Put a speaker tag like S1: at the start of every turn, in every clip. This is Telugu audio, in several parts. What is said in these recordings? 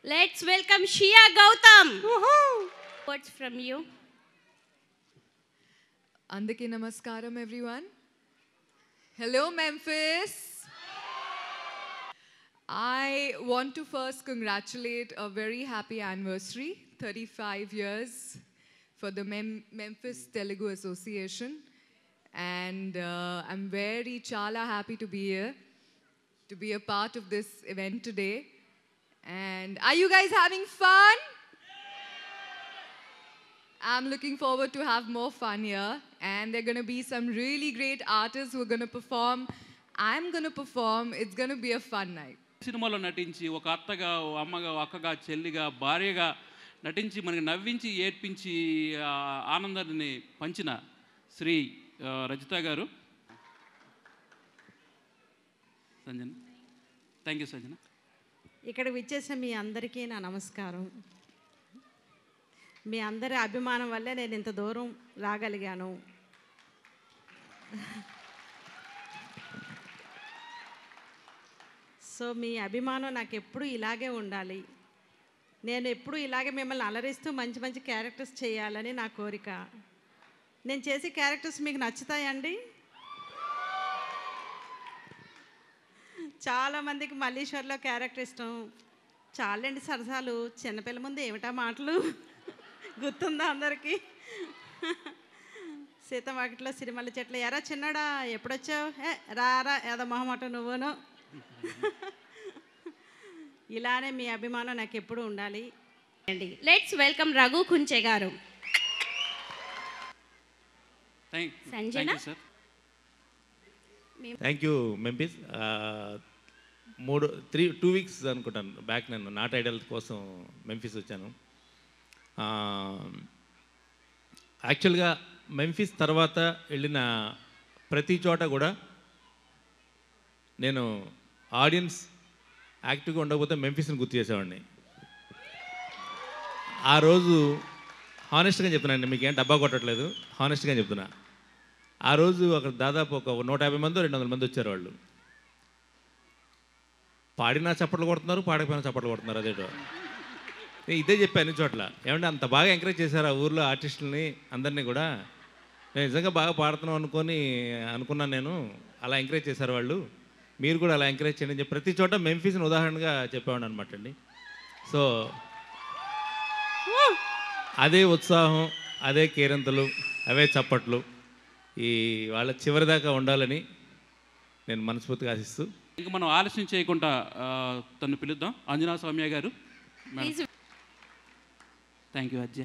S1: Let's welcome Shia Gautam. Words from you.
S2: Andaki namaskaram everyone. Hello Memphis. I want to first congratulate a very happy anniversary, 35 years for the Memphis Telugu Association. And I'm very chala happy to be here, to be a part of this event today. And are you guys having fun? I'm looking forward to have more fun here. And there are going to be some really great artists who are going to perform. I'm going to perform. It's going to be a fun night.
S3: సినిమాలో నటించి ఒక అత్తగా అమ్మగా అక్కగా చెల్లిగా భార్యగా నటించి మనకి నవ్వించి ఏడ్పించి ఆనందాన్ని పంచిన శ్రీ రజిత గారు. Sanjana, thank you Sanjana.
S4: ఇక్కడ విచ్చేసిన మీ అందరికీ నా నమస్కారం. మీ అందరి అభిమానం వల్లే నేను ఇంత దూరం రాగలిగాను. సో మీ అభిమానం నాకు ఎప్పుడు ఇలాగే ఉండాలి. నేను ఎప్పుడు ఇలాగే మిమ్మల్ని అలరిస్తూ మంచి మంచి క్యారెక్టర్స్ చేయాలని నా కోరిక. నేను చేసే క్యారెక్టర్స్ మీకు నచ్చుతాయండి? చాలామందికి మల్లీశ్వర్లో క్యారెక్టర్ ఇష్టం. చాలండి సరసాలు, చిన్నపిల్ల ముందు ఏమిటా మాటలు గుర్తుందా అందరికీ? సీతవాకిట్లో సిరిమల్ల చెట్లు, ఎరా చిన్నడా ఎప్పుడొచ్చావు, రారా ఏదో మొహమాట నువ్వును. ఇలానే మీ అభిమానం నాకు ఎప్పుడు ఉండాలి.
S1: లెట్స్ వెల్కమ్ రఘు కుంచె గారు.
S3: Sanjana,
S5: thank you Memphis. 2 weeks అనుకుంటాను బ్యాక్ నేను నాట్ ఐడల్ కోసం మెంఫిస్ వచ్చాను. యాక్చువల్గా మెంఫిస్ తర్వాత వెళ్ళిన ప్రతి చోట కూడా నేను ఆడియన్స్ యాక్టివ్గా ఉండకపోతే మెంఫిస్ని గుర్తు చేసేవాడిని. ఆ రోజు హానెస్ట్గా చెప్తున్నాను, మీకేం డబ్బా కొట్టట్లేదు, హానెస్ట్గా చెప్తున్నా. ఆ రోజు అక్కడ దాదాపు ఒక 150 మంది 200 మంది వచ్చారు. వాళ్ళు పాడినా చప్పట్లు కొడుతున్నారు, పాడకపోయినా చప్పట్లు కొడుతున్నారు. అదేటో నేను ఇదే చెప్పాను అన్ని చోట్ల. ఏమంటే అంత బాగా ఎంకరేజ్ చేశారు ఆ ఊర్లో ఆర్టిస్టులని అందరినీ కూడా. నేను నిజంగా బాగా పాడుతున్నాం అనుకున్నాను నేను. అలా ఎంకరేజ్ చేశారు వాళ్ళు. మీరు కూడా అలా ఎంకరేజ్ చేయండి అని చెప్పి ప్రతి చోట మెంఫిస్ని ఉదాహరణగా చెప్పేవాడు అనమాట అండి. సో అదే ఉత్సాహం, అదే కేరింతలు, అవే చప్పట్లు ఈ వాళ్ళ చివరిదాకా ఉండాలని నేను మనస్ఫూర్తిగా ఆశిస్తూ,
S3: ఇంకా మనం ఆలస్యం చేయకుండా తను పిలుద్దాం. అంజనా సౌమ్య గారు. థ్యాంక్ యూ అజ్జ.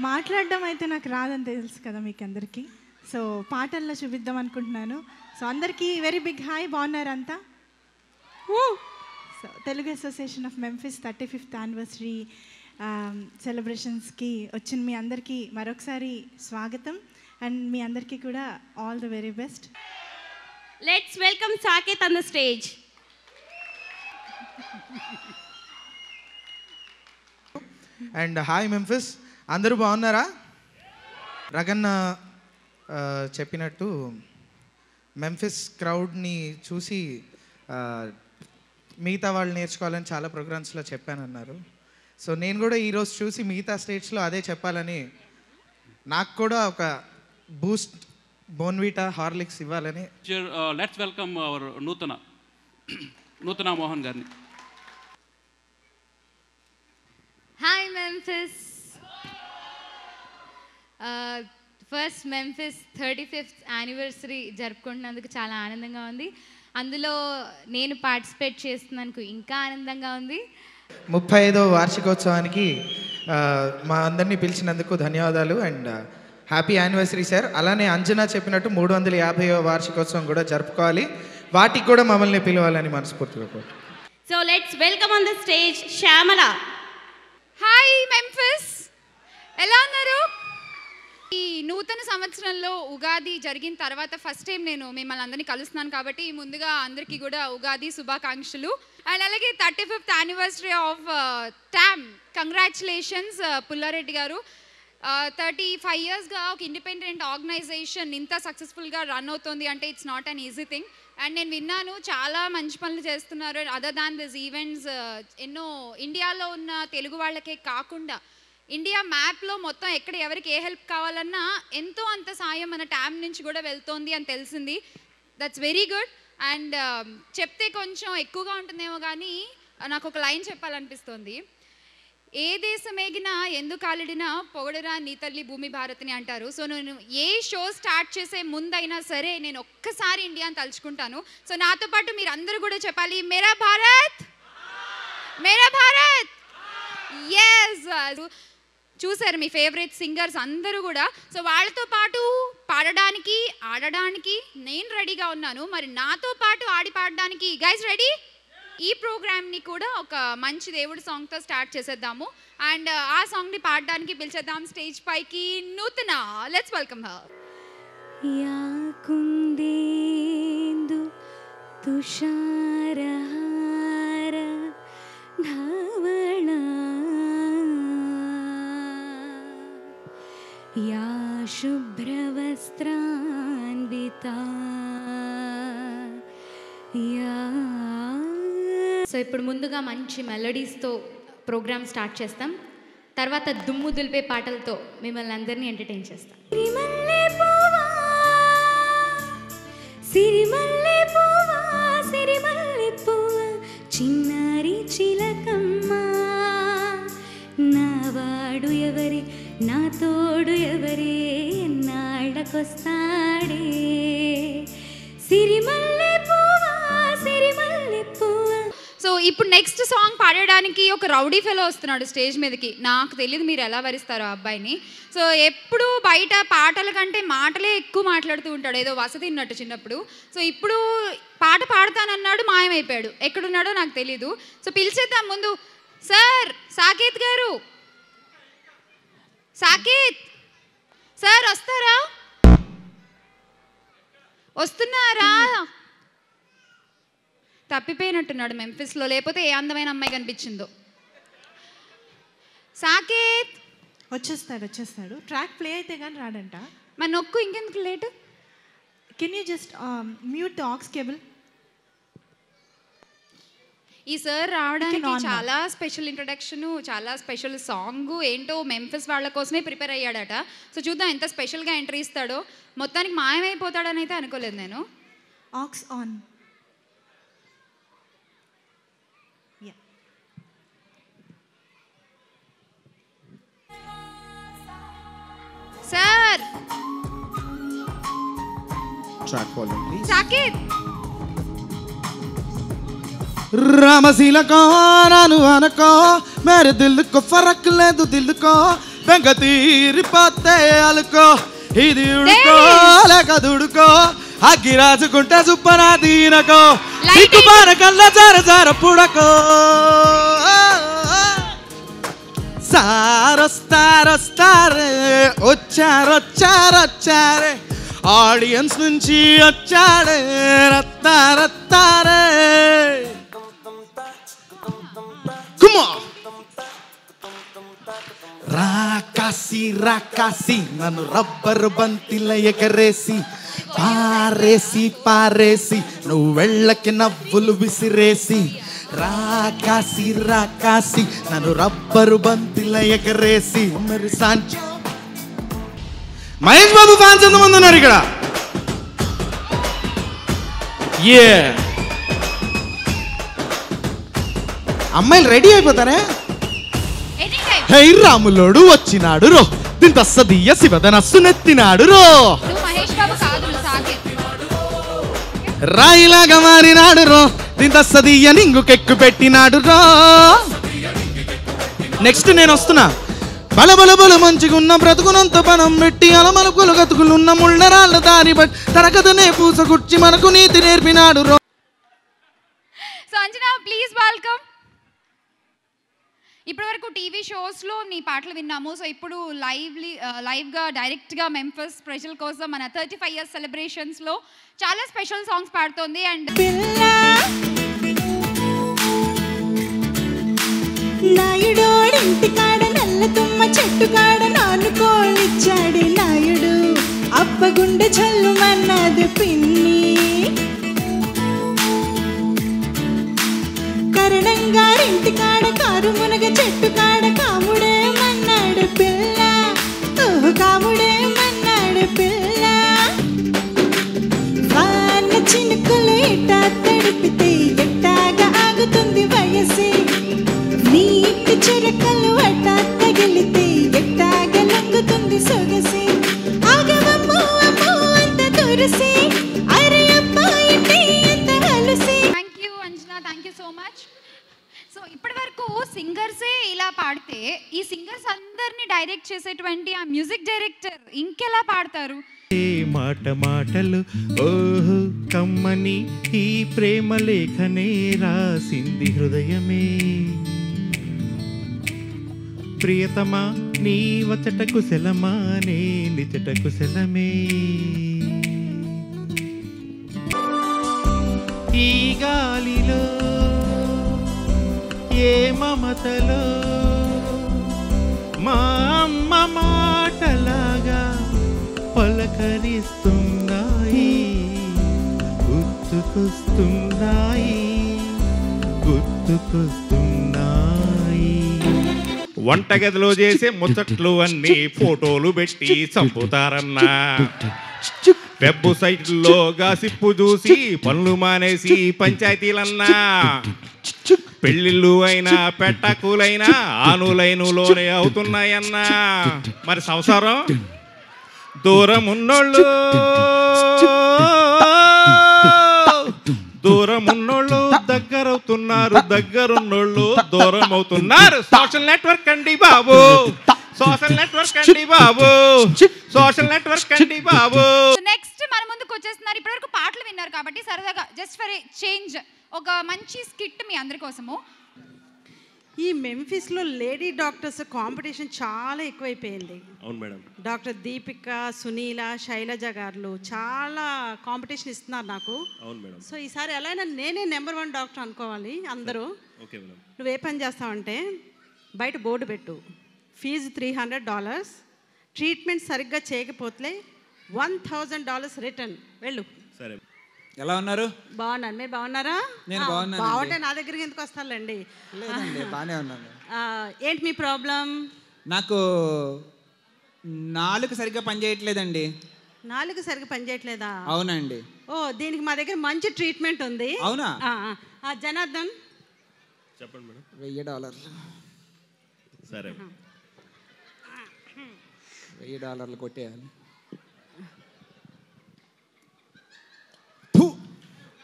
S6: మాట్లాడడం అయితే నాకు రాదని తెలుసు కదా మీకు అందరికీ. సో పాటల్లో చూపిద్దాం అనుకుంటున్నాను. సో అందరికీ వెరీ బిగ్ హాయ్. బాగున్నారంతా? So Telugu association of Memphis 35th anniversary సెలబ్రేషన్స్కి వచ్చిన మీ అందరికీ మరొకసారి స్వాగతం. అండ్ మీ అందరికీ కూడా all the very best.
S1: Let's welcome Saketh on the stage.
S7: And hi Memphis, అందరూ బాగున్నారా? రగన్న చెప్పినట్టు మెంఫిస్ క్రౌడ్ని చూసి మిగతా వాళ్ళు నేర్చుకోవాలని చాలా ప్రోగ్రామ్స్లో చెప్పానన్నారు. సో నేను కూడా ఈరోజు చూసి మిగతా స్టేట్స్లో అదే చెప్పాలని, నాకు కూడా ఒక బూస్ట్ బోన్విటా హార్లిక్స్ ఇవ్వాలని.
S3: Let's welcome our Nuthana Mohan గారిని.
S8: Hi Memphis. First Memphis 35th anniversary జరుపుకుంటున్నందుకు చాలా ఆనందంగా ఉంది. అందులో నేను పార్టిసిపేట్ చేస్తున్నందుకు ఇంకా ఆనందంగా ఉంది.
S7: 35వ వార్షికోత్సవానికి మా అందరినీ పిలిచినందుకు ధన్యవాదాలు అండ్ హ్యాపీ యానివర్సరీ సార్. అలానే అంజనా చెప్పినట్టు 350వ వార్షికోత్సవం కూడా జరుపుకోవాలి, వాటికి కూడా మమ్మల్ని పిలవాలని మనస్ఫూర్తిగా కోరుతున్నాను.
S1: So let's welcome on the stage Shyamala.
S8: Hi Memphis, ఎలా ఉన్నారు? ఈ నూతన సంవత్సరంలో ఉగాది జరిగిన తర్వాత ఫస్ట్ టైం నేను మిమ్మల్ని అందరినీ కలుస్తున్నాను కాబట్టి ముందుగా అందరికీ కూడా ఉగాది శుభాకాంక్షలు. అండ్ అలాగే 35th anniversary of TAM, congratulations Pulla Reddy గారు. 35 yearsగా ఒక ఇండిపెండెంట్ ఆర్గనైజేషన్ ఇంత సక్సెస్ఫుల్గా రన్ అవుతుంది అంటే it's not an easy thing. And నేను విన్నాను చాలా మంచి పనులు చేస్తున్నారు. అదర్ దాన్ దిస్ ఈవెంట్స్ ఎన్నో ఇండియాలో ఉన్న తెలుగు వాళ్ళకే కాకుండా ఇండియా మ్యాప్లో మొత్తం ఎక్కడ ఎవరికి ఏ హెల్ప్ కావాలన్నా ఎంతో అంత సాయం మన ట్యాబ్ నుంచి కూడా వెళ్తోంది అని తెలిసింది. That's very good. అండ్ చెప్తే కొంచెం ఎక్కువగా ఉంటుందేమో కానీ నాకు ఒక లైన్ చెప్పాలనిపిస్తుంది. ఏ దేశం ఎగినా ఎందుకు కాలిడినా పొగడరా నీ తల్లి భూమి భారత్ని అంటారు. సో నేను ఏ షో స్టార్ట్ చేసే ముందైనా సరే నేను ఒక్కసారి ఇండియాని తలుచుకుంటాను. సో నాతో పాటు మీరు అందరూ కూడా చెప్పాలి, మేరా భారత్, మేరా భారత్. ఎస్, చూసారు మీ ఫేవరెట్ సింగర్స్ అందరూ కూడా. సో వాళ్ళతో పాటు పాడడానికి ఆడడానికి నేను రెడీగా ఉన్నాను. మరి నాతో పాటు ఆడి పాడడానికి గైస్ రెడీ? ఈ ప్రోగ్రామ్ని కూడా ఒక మంచి దేవుడి సాంగ్తో స్టార్ట్ చేసేద్దాము. అండ్ ఆ సాంగ్ని పాడడానికి పిలిచేద్దాం స్టేజ్ పైకి నూతన. Let's welcome her.
S9: యా కుందేందు తుషారహార ధవళ యా శుభ్రవస్త్రాన్వితా యా.
S10: సో ఇప్పుడు ముందుగా మంచి మెలోడీస్తో ప్రోగ్రామ్ స్టార్ట్ చేస్తాం. తర్వాత దుమ్ము దులిపే పాటలతో మిమ్మల్ని అందరినీ ఎంటర్టైన్ చేస్తాం.
S9: సిరిమల్లె పువ్వా సిరిమల్లె పువ్వా సిరిమల్లె పువ్వా చిన్నారి చిలకమ్మ నా వాడు ఎవరే నా తోడు ఎవరే నాళ్ళకొస్తాడే సిరిమల్లె పువ్వా సిరిమల్లె పువ్వా.
S8: సో ఇప్పుడు నెక్స్ట్ సాంగ్ పాడడానికి ఒక రౌడీ ఫెలో వస్తున్నాడు స్టేజ్ మీదకి. నాకు తెలియదు మీరు ఎలా వరిస్తారో ఆ అబ్బాయిని. సో ఎప్పుడు బయట పాటల కంటే మాటలే ఎక్కువ మాట్లాడుతూ ఉంటాడు, ఏదో వసతి ఉన్నట్టు చిన్నప్పుడు. సో ఇప్పుడు పాట పాడతానన్నాడు, మాయమైపోయాడు. ఎక్కడున్నాడో నాకు తెలీదు. సో పిలిచేద్దాం ముందు. సార్ సాకేత్ గారు, సాకేత్ సార్ వస్తారా? వస్తున్నారా? తప్పిపోయినట్టున్నాడు మెంఫిస్లో, లేకపోతే ఏ అందమైన అమ్మాయి కనిపించిందో. సాకేత్
S6: వచ్చేస్తాడు. ట్రాక్ ప్లే అయితే కానీ రాడంట.
S8: మరి నొక్కు, ఇంకెందుకు late.
S6: Can you just mute the aux cable?
S8: ఈ సార్ రావడానికి చాలా స్పెషల్ ఇంట్రడక్షన్, చాలా స్పెషల్ సాంగ్ ఏంటో మెంఫిస్ వాళ్ళ కోసమే ప్రిపేర్ అయ్యాడట. సో చూద్దాం ఎంత స్పెషల్గా ఎంట్రీ ఇస్తాడో. మొత్తానికి మాయమైపోతాడని అయితే అనుకోలేదు నేను.
S6: Aux on.
S8: సార్ సాకేత్
S11: రామశీలకో నాను అనకో మేరే దిల్లుకో ఫరక్ లేదు దిల్లుకో బెంగ తీరిపోతే అలుకో ఇది ఉడుకో లేక దుడుకో అగ్గి రాజుకుంటే సుప్పనా దీనకో దిక్కు పార కల్లా జార జార పుడకో సారొస్తారొస్తారే వచ్చారొచ్చారొచ్చారే ఆడియన్స్ నుంచి వచ్చాడే రత్తారత్తారే రాకాసి రాకాసి నన్ను రబ్బరు బంతిల ఎగరేసి పారేసి పారేసి నువ్వు వెళ్ళకి నవ్వులు విసిరేసి రాకాసి రాకాసి నన్ను రబ్బరు బంతిల ఎగరేసి మరి సాంచి మహేష్ బాబు ఫ్యాన్స్ ఎంతమంది ఉన్నారు ఇక్కడ? ఏ అమ్మాయిలు రెడీ అయిపోతారే? హే రాములోడు వచ్చినాడు రో దీంతో సదీయ శివధనస్సు నెత్తినాడు రో రాయిలాగా మారినాడు రో దీంతో సదీయ నింగుకెక్కు పెట్టినాడు రో. నెక్స్ట్ నేను వస్తున్నా. బలబలబల మంచిగున్న బ్రతుకునంత పనం పెట్టి అలమలుకులు గతుకులున్న ముళ్ళరాళ్ళ దారి బట్టి తనకదనే పూసగుచ్చి మనకు నీతి నేర్పినాడు రో.
S8: So Anjana please welcome. ఇప్పటి వరకు టీవీ షోస్లో నీ పాటలు విన్నాము. సో ఇప్పుడు లైవ్గా డైరెక్ట్గా మెంఫిస్ స్పెషల్ కోసం మన 35 years సెలబ్రేషన్స్లో చాలా స్పెషల్ సాంగ్స్ పాడుతోంది. అండ్
S6: నాయుడోడింటి కాడ నల్ల తుమ్మ చెట్టు కాడ నానుకోళ్ళిచ్చాడు నాయుడు అప్పగుండె చల్లుమన్నది పిన్ని అత్తగారింటి కాడ కారు మునగ చెట్టు కాడ కాముడే మన్నాడు పిల్ల కాముడే మన్నాడు పిల్ల వాన చినుకులు ఇట్టా తడిపితే ఎట్టాగా ఆగుతుంది వయసే నీటి చురకలు అట్టా తగిలితే ఎట్టాగా లొంగుతుంది సొగసే ఆగవమ్మో అమ్మో అంత తురసే అరే అబ్బాయి అంత హలుసే.
S8: Thank you Anjana, thank you so much. So ఇప్పటి వరకు సింగర్సే ఇలా పాడితే ఈ సింగర్స్ అందరినీ డైరెక్ట్ చేసేటువంటి ఆ మ్యూజిక్ డైరెక్టర్ ఇంకెలా పాడతారు?
S11: మాట మాటలు ఓహో కమ్మని ఈ ప్రేమ లేఖనే రాసింది హృదయమే ప్రియతమా నీ వచట కుశలమా నే నిచట కుశలమే ఈ గాలిలో ఏ మమతలో మా అమ్మ మాటలాగా పలకరిస్తున్నాయి గుర్తుకొస్తున్నాయి గుర్తుకొస్తున్నాయి.
S5: వంటగదిలో చేసే ముచ్చట్లు అన్ని ఫోటోలు పెట్టి చంపుతారన్నా వెబ్సైట్లో గాసిప్పు చూసి పనులు మానేసి పంచాయతీలన్నా పెళ్ళిళ్ళు అయినా పెట్టకులైనా ఆనులైనులోనే అవుతున్నాయన్నా మరి సంసారం దూరం ఉన్నోళ్ళు దగ్గరవుతున్నారు దగ్గరున్నోళ్ళు దూరం అవుతున్నారు. సోషల్ నెట్వర్క్ అండి బాబు సోషల్ నెట్వర్క్ అండి బాబు సోషల్ నెట్వర్క్ అండి బాబు.
S8: నెక్స్ట్ మన ముందుకు వచ్చేస్తున్నారు. ఇప్పటివరకు పాటలు విన్నారు కాబట్టి సరదాగా జస్ట్ ఫర్ ఏ చేంజ్ ఒక మంచి స్కిట్ మీ అందరి కోసము.
S4: ఈ మెంఫిస్లో లేడీ డాక్టర్స్ కాంపిటీషన్ చాలా ఎక్కువైపోయింది.
S5: అవును మేడం.
S4: డాక్టర్ దీపిక, సునీల, శైలజ గారు చాలా కాంపిటీషన్ ఇస్తున్నారు నాకు.
S5: అవును మేడం.
S4: సో ఈసారి ఎలా అయినా నేనే నెంబర్ 1 డాక్టర్ అనుకోవాలి అందరూ.
S5: Okay madam.
S4: నువ్వే పని చేస్తావంటే బయట బోర్డు పెట్టు, ఫీజు $300, ట్రీట్మెంట్ సరిగ్గా చేయకపోతే $1000 రిటర్న్. వెళ్ళు.
S5: సరే.
S12: ఎలా ఉన్నారు?
S4: బాగున్నాను. మీరు బాగున్నారా?
S12: నేను బాగున్నాను.
S4: బాగుంటే నా దగ్గరికి ఎందుకు వస్తారులేండి.
S12: లేదండి బాగానే ఉన్నాను.
S4: ఏంటి మీ ప్రాబ్లం?
S12: నాకు నాలుగు సరిగ్గా పనిచేయట్లేదండి.
S4: నాలుగు సరిగ్గా పనిచేయట్లేదా?
S12: అవునండి.
S4: ఓ దీనికి మా దగ్గర మంచి ట్రీట్మెంట్ ఉంది.
S12: అవునా?
S4: జనార్దన్
S5: చెప్పండి మేడం.
S12: $1000.
S5: సరే.
S12: $1000 కొట్టేయాలి.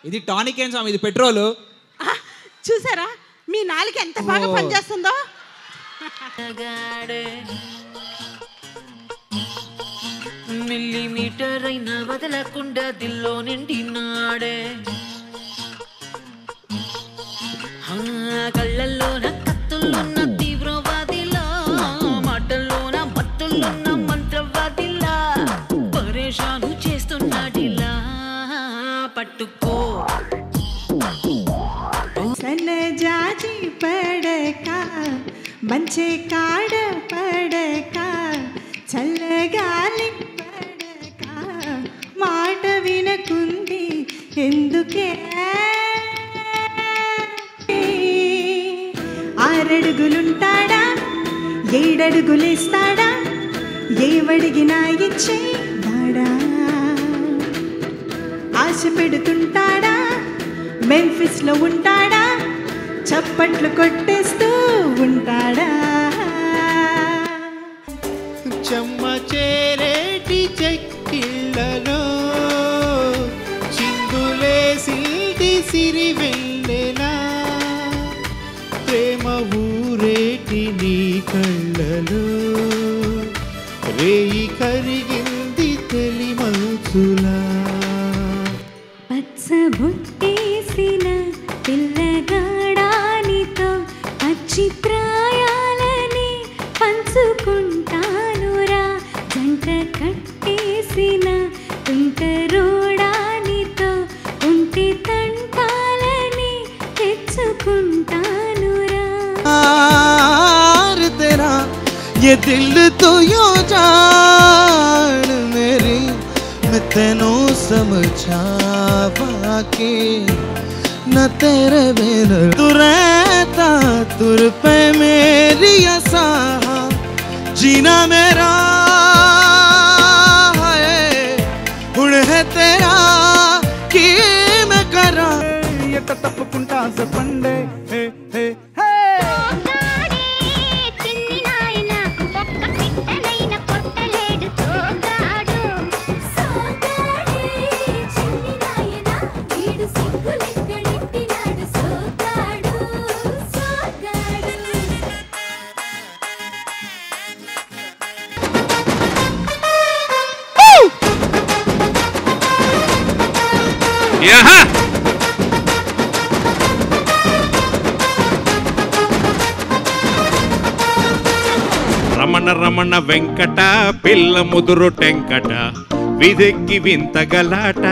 S12: ఇది టానిక్ ఏం స్వామి, ఇది పెట్రోలు.
S4: చూసారా మీ నాలుగు ఎంత బాగా పనిచేస్తుందో.
S13: మిల్లీమీటర్ అయినా వదలకుండా దిల్లో నిండినాడే కళ్ళల్లోన కత్తుల్లోన తీవ్రవాదిలా మాటల్లోన మత్తుల్లోన మంత్రవాదిలా పరేషాను చేస్తున్నాడిలా పట్టుకో
S6: సన్నజాజి పడక మంచి కాడ పడక చల్లగాలి పడక మాట వినకుంది ఎందుకే 6 అడుగులుంటాడా 7 అడుగులేస్తాడా ఏవడిగినా ఇచ్చేవాడా ఆశ పెడుతుంటాడా మెంఫిస్లో ఉంటాడా చప్పట్లు కొట్టేస్తూ ఉంటాడా
S11: చెమ్మ చేరేటి చెక్కిళ్ళలో చిందులేసిల్ది సిరి వెళ్ళెలా ప్రేమ ఊరేటి నీ కళ్ళలో రేయి కరిగింది తెలి మనసులా
S9: పచ్చబొట్టేసిన పిల్లగాడానితో పచ్చి ప్రాయాలని పంచుకుంటానురా జంట కట్టేసిన తుంటరోడానితో ఉంటి తంటాలని తెచ్చుకుంటానురా
S11: तेरा ये दिल तो यो जान मेरी मैं तेनों समझा के न तेरे बिन तू रहता सा तुर पे मेरी आसा जीना मेरा है हुण है तेरा कि मैं करा ये तपकुंटा से पंडे हे हे हे
S5: రమణ రమణ వెంకట పిల్ల ముదురు టెంకట విదెక్కి వింత గలాట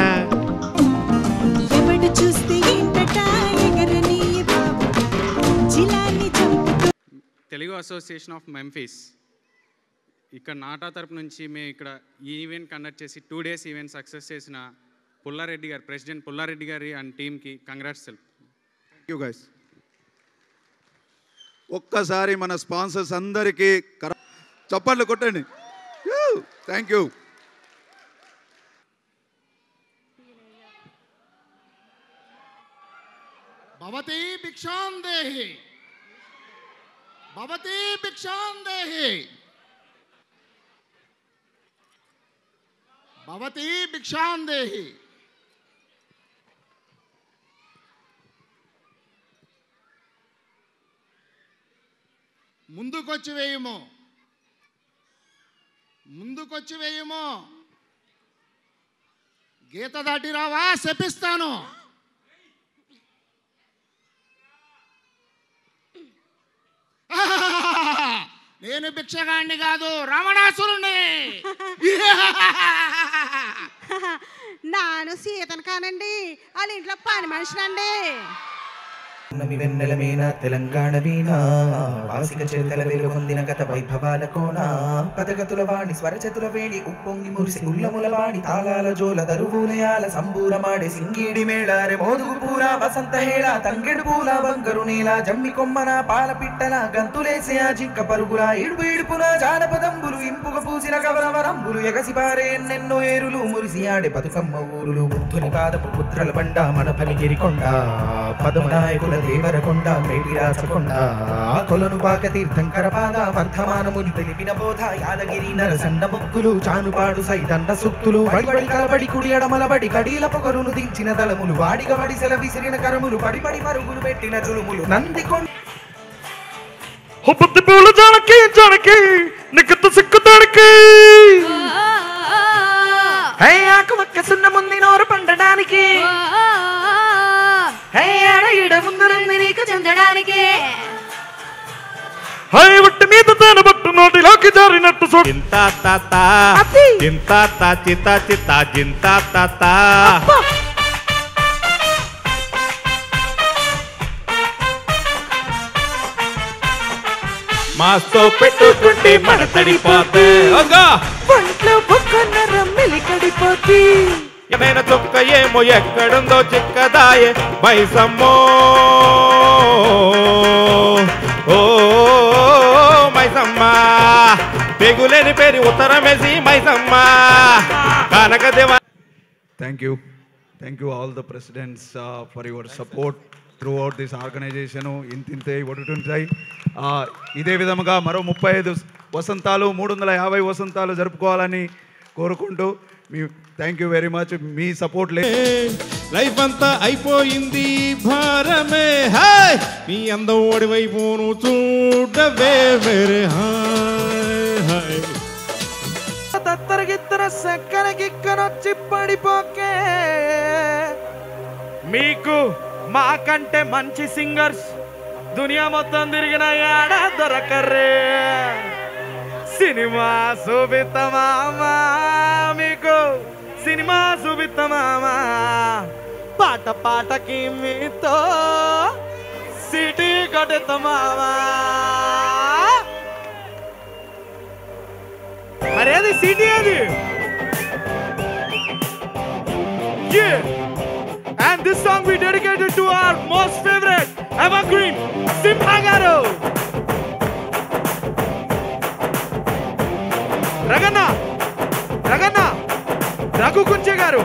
S14: తెలుగు అసోసియేషన్ ఆఫ్ మెంఫిస్ ఇక్కడ నాటా తరపు నుంచి మేము ఇక్కడ ఈ ఈవెంట్ కండక్ట్ చేసి 2 days ఈవెంట్ సక్సెస్ చేసిన పుల్లారెడ్డి గారు, ప్రెసిడెంట్ పుల్లారెడ్డి గారి అండ్ టీమ్కి కంగ్రాట్స్ తెలుపు.
S15: Thank you guys. ఒక్కసారి మన స్పాన్సర్స్ అందరికీ చప్పట్లు కొట్టండి. Thank you.
S16: భవతి భిక్షాం దేహి, భవతి భిక్షాం దేహి, భవతి భిక్షాం దేహి. ముందుకొచ్చి వేయము, ముందుకొచ్చి వేయము. గీత దాటి రావా శపిస్తాను. నేను భిక్షగాడిని కాదు, రావణాసురుణ్ణి.
S4: నాను సీతను కానండి, వాళ్ళ ఇంట్లో పని మనిషినండి.
S7: వెన్నెలమేన తెలంగాణ వీణ వాసిక చేతల వెలుగొందిన గత వైభవాల కోణ పదగతుల వాణి స్వరచతుల వేణి ఉప్పొంగి మురిసి ఉల్లముల వాణి తాళాల జోల దరువులయాల సంబూరమాడే సింగీడి మేళారె మోదుగు పూల వసంత హేళ తంగెడు పూల బంగరు నీల జమ్మి కొమ్మన పాల పిట్టల గంతులేసే ఆ జింక పరుగుల ఇడుపు ఇడుపున జానపదంబులు ఇంపుగ పూసిన కవలవరంబులు ఎగసి పారే ఎన్నెన్నో ఏరులు మురిసి ఆడే బతుకమ్మ ఊరులు బుద్ధుని పాదపు పుత్రల బండ మన పనిగిరి కొండ పదమనాయకుల దేవరకొండ మేటిరాచకొండ కొలను పాక తీర్థంకర పాద వర్ధమానముని తెలిపిన బోధ యాదగిరి నరసండ ముక్కులు చానుపాడు సైదండ సుక్తులు వడిబడి కలబడి కుడి ఎడమలబడి కడీల పొగరును దించిన దళములు వాడిగ వడిసెల విసిరిన కరములు పడిపడి పరుగులు పెట్టిన చులుములు నందికొండ
S11: బుద్ధి పూలు జానకి జానకి నిక్కత సిక్కు తడికి ఆకు మక్క సున్న ముందు నోరు పండడానికి
S9: నీకు చెందడానికి
S11: హై వట్టి మీద తన బట్టు నోటిలోకి జారినట్టు
S5: జింత తాత జింత తా చిత చిత జింత తాత మాస్తో పెట్టుకుంటే మడతడిపోతే
S11: పంట్లో బొక్కన్నర మెలికడిపోతే
S5: ఏమైనా చొక్క ఏమో ఎక్కడుందో చిక్కదాయే మైసమ్మో ఓ మైసమ్మ పెగులేని పేరు ఉత్తరమేసి మైసమ్మ కనకదేవ.
S15: Thank you all the presidents for your support throughout this organisation. ఇంతింతే ఒడుతుంటాయి. ఇదే విధముగా మరో 35 వసంతాలు 350 వసంతాలు జరుపుకోవాలని కోరుకుంటూ మీ థ్యాంక్ యూ వెరీ మచ్. మీ సపోర్ట్
S5: లైఫ్ అంతా అయిపోయింది భారమే హాయ్ నీ అందం ఓడివైపోను చూడవే వేరే హాయ్
S11: తత్తరగిత్తర సెక్కన గిక్కనొచ్చి పడిపోకే. మీకు మాకంటే మంచి సింగర్స్ దునియా మొత్తం తిరిగిన యాడ దొరకర్రే. సినిమా చూపిస్తామా మీకు, సినిమా చూపిస్తామా పాట పాటకి మీతో సిటీ కొట్టేస్తామా. మరేది సిటీ అది. And this song we dedicated to our most favorite evergreen Simha గారు, రగన్న రఘు కుంచె గారు.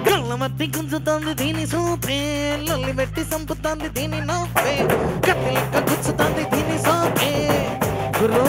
S17: కళ్ళమట్టి గుంజుతోంది దీని సూపే, లొల్లి పెట్టి సంపుతోంది దీని నవ్వే, కత్తి లెక్క గుచ్చుతోంది దీని సోపే. గురు